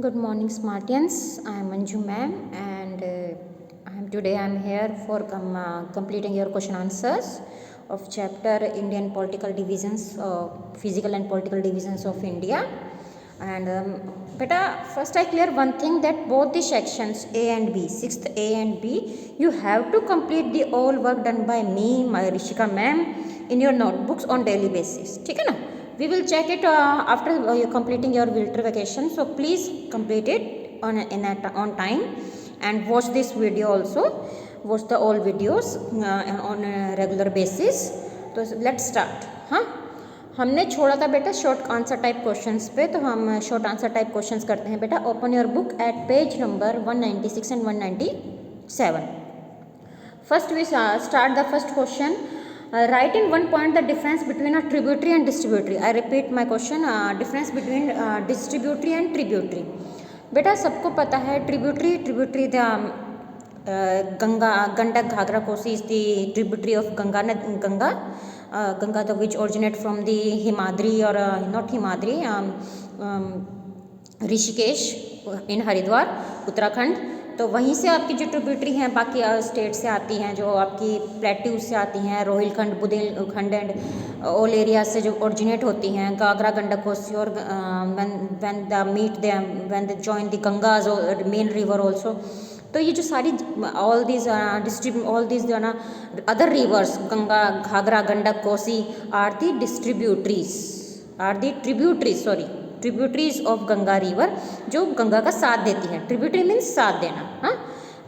Good morning, Smartians. I am Manju ma'am, and I am here for completing your question answers of chapter Indian political divisions, physical and political divisions of India. And beta, first I clear one thing that both the sections A and B, 6th A and B, you have to complete the all work done by me, my Rishika ma'am, in your notebooks on daily basis. ठीक है ना? We will check it after completing your winter vacation. So please complete it on time and watch this video also. Watch the all videos on a regular basis. तो let's start. हाँ, हमने छोड़ा था बेटा short answer type questions पे, तो हम short answer type questions करते हैं बेटा. Open your book at page number 196 and 197. First we start the first question. Write in one point the difference between a tributary and distributary. I repeat my question. Difference between distributary and tributary. बेटा सबको पता है tributary the Ganga, Gandak, Ghaghara, Kosi is the tributary of Ganga, the which originate from the Himadri or not Himadri, Rishikesh in Haridwar, Uttarakhand. तो वहीं से आपकी जो tributary हैं बाकी स्टेट से आती हैं, जो आपकी प्लेट्यूज से आती हैं, Rohilkhand, Bundelkhand and all area से जो ओरिजिनेट होती हैं, घाघरा, गंडक, कोसी और व्हेन दे जॉइन द गंगाज और मेन रिवर ऑल्सो. तो ये जो सारी ऑल दीज जो ना other rivers, Ganga, Ghaghara, Gandak, Kosi are the tributaries of Ganga river, जो गंगा का साथ देती है. ट्रिब्यूटरी मीन्स साथ देना. हाँ,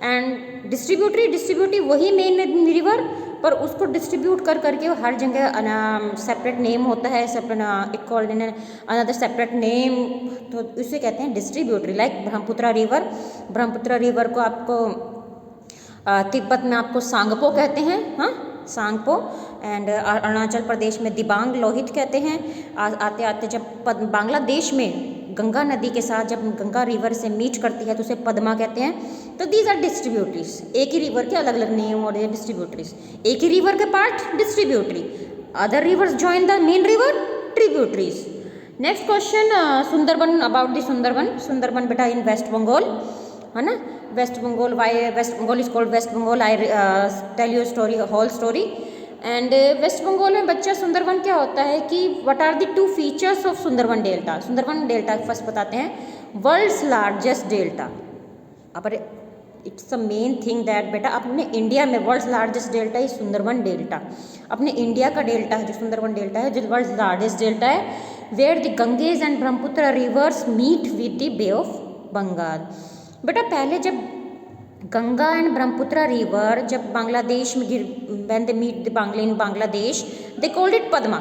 एंड डिस्ट्रीब्यूटरी वही मेन रिवर, पर उसको डिस्ट्रीब्यूट कर करके हर जगह सेपरेट नेम होता है, separate it called in another separate name, तो उसे कहते हैं डिस्ट्रीब्यूटरी. लाइक ब्रह्मपुत्र रिवर को आपको तिब्बत में आपको सांगपो कहते हैं. हाँ, सांगपो. एंड अरुणाचल प्रदेश में दिबांग लोहित कहते हैं. आते आते जब बांग्लादेश में गंगा नदी के साथ जब गंगा रिवर से मीट करती है तो उसे पद्मा कहते हैं. तो दीज आर डिस्ट्रीब्यूटरीज. एक ही रिवर के अलग अलग नेम और डिस्ट्रीब्यूटरीज. एक ही रिवर के part distributary, other rivers join the main river, tributaries. Next question, Sundarban, about the Sundarban बेटा इन वेस्ट बंगाल, है ना. West Bengal, why West Bengal is called West Bengal. I tell you story, whole story. And West Bengal में बच्चा सुंदरबन क्या होता है कि what are the 2 features of Sundarban delta. Sundarban delta first बताते हैं. World's largest delta. अब it's a main thing that बेटा अपने इंडिया में world's largest delta is Sundarban delta. अपने इंडिया का डेल्टा है जो सुंदरबन डेल्टा है, जो वर्ल्ड्स लार्जेस्ट डेल्टा है, where the Ganges and Brahmaputra rivers meet with the bay of Bengal. बेटा पहले जब गंगा एंड ब्रह्मपुत्र रिवर जब बांग्लादेश में when they meet the Bangladesh they called it Padma.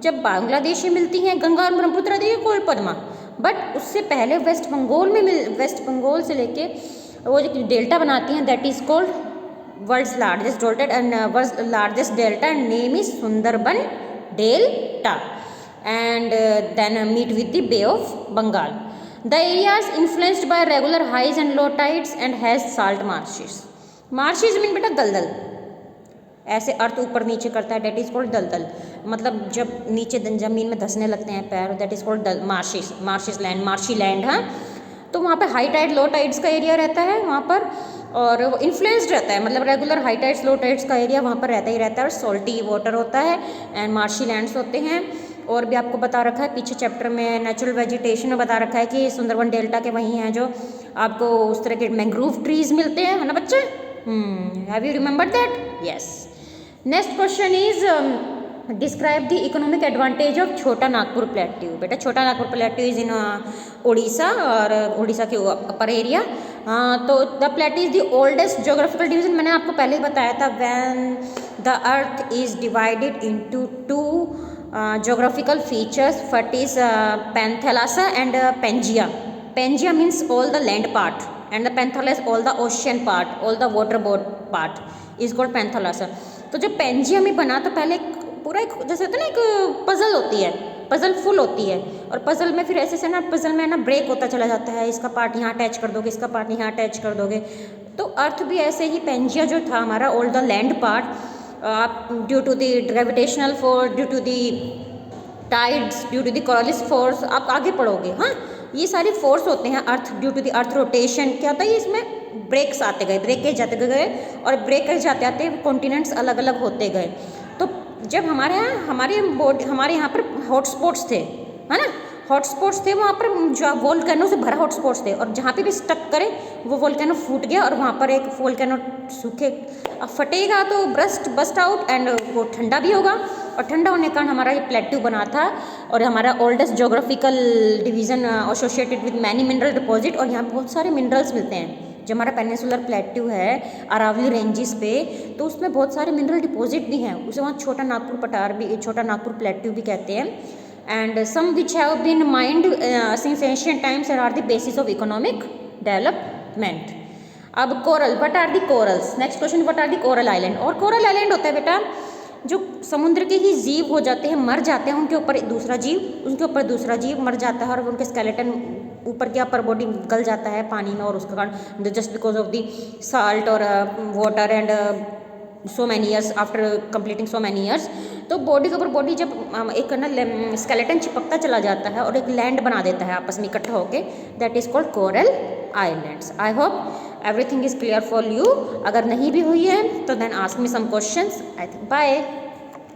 जब बांग्लादेश में मिलती हैं गंगा और Brahmaputra they called Padma. But उससे पहले वेस्ट बंगाल से लेके वो जो डेल्टा बनाती हैं that is called world's largest delta and world's largest delta name is Sundarban delta and then meet with the bay of Bengal. The area is influenced by regular highs and low tides and has salt marshes. Marshes mean बेटा दलदल. ऐसे अर्थ ऊपर नीचे करता है, date is called दलदल. मतलब जब नीचे जमीन में धंसने लगते हैं पैर, that is called marshy land, marshy land. हाँ, तो वहाँ पे हाई टाइड लो टाइड्स का एरिया रहता है वहाँ पर, और वो इन्फ्लुएंस्ड रहता है. मतलब रेगुलर हाई टाइड्स लो टाइड्स का एरिया वहाँ पर रहता ही रहता है, और सॉल्टी वाटर होता है एंड मार्शी लैंड्स होते हैं. और भी आपको बता रखा है पीछे चैप्टर में नेचुरल वेजिटेशन में बता रखा है कि सुंदरबन डेल्टा के वहीं हैं जो आपको उस तरह के मैंग्रोव ट्रीज मिलते हैं, है ना बच्चे. Have you remembered that? Yes. Next question is describe the economic advantage of छोटा नागपुर प्लेट्यू. बेटा छोटा Nagpur plateau is in Orissa, और उड़ीसा के अपर एरिया. तो the plateau is the oldest geographical division. मैंने आपको पहले ही बताया था when the earth is divided into 2 geographical features, what is Panthalassa and Pangaea. Pangaea means all the land part and the Panthalassa all the ocean part, all the water part is called Panthalassa. तो जब Pangaea में बना तो पहले पूरा एक जैसे होता है ना एक पजल होती है, पजल फुल होती है, और पजल में फिर ऐसे से ना पजल में ना ब्रेक होता चला जाता है. इसका पार्ट यहाँ अटैच कर दोगे, इसका पार्ट यहाँ अटैच कर दोगे. तो अर्थ भी ऐसे ही Pangaea जो था हमारा all the land part, due to the gravitational force, due to the tides, due to the Coriolis force, आप आगे पढ़ोगे. हाँ, ये सारी फोर्स होते हैं earth due to the earth rotation. क्या होता है इसमें ब्रेक्स आते गए, ब्रेकेज जाते गए, और ब्रेकेज जाते आते कॉन्टिनेंट्स अलग अलग होते गए। तो जब हमारे यहाँ पर हॉटस्पॉट्स थे, है ना, हॉटस्पॉट्स थे, वहाँ पर जो वोल्केनो से भरा हॉटस्पॉट्स थे, और जहाँ पे भी स्टक करे वो वोल्केनो फूट गया और वहाँ पर एक वोल्केनो सूखे, अब फटेगा तो बस्ट आउट एंड वो ठंडा भी होगा, और ठंडा होने के कारण हमारा ये प्लेट्यू बना था। और हमारा oldest geographical division associated with many mineral deposit, और यहाँ बहुत सारे मिनरल्स मिलते हैं। जो हमारा पेनिनसुलर प्लेट्यू है अरावली रेंजेस पे, तो उसमें बहुत सारे मिनरल डिपॉजिट भी हैं, उसे वहाँ छोटा नागपुर पठार भी, छोटा नागपुर प्लेट्यू भी कहते हैं। And some which have been mined since ancient times are the basis of economic development. अब coral, what are the corals, next question, what are the coral island. और कोरल आइलैंड होता है बेटा जो समुद्र के ही जीव हो जाते हैं, मर जाते हैं, उनके ऊपर दूसरा जीव मर जाता है, और उनके स्केलेटन ऊपर की अपर बॉडी गल जाता है पानी में, और उसका कारण just because of the salt और water and so many years, after completing so many years, तो बॉडी के ऊपर बॉडी जब एक ना स्केलेटन चिपकता चला जाता है और एक लैंड बना देता है आपस में इकट्ठा होके, that is called coral islands. I hope everything is clear for you. अगर नहीं भी हुई है तो then ask me some questions. I think bye.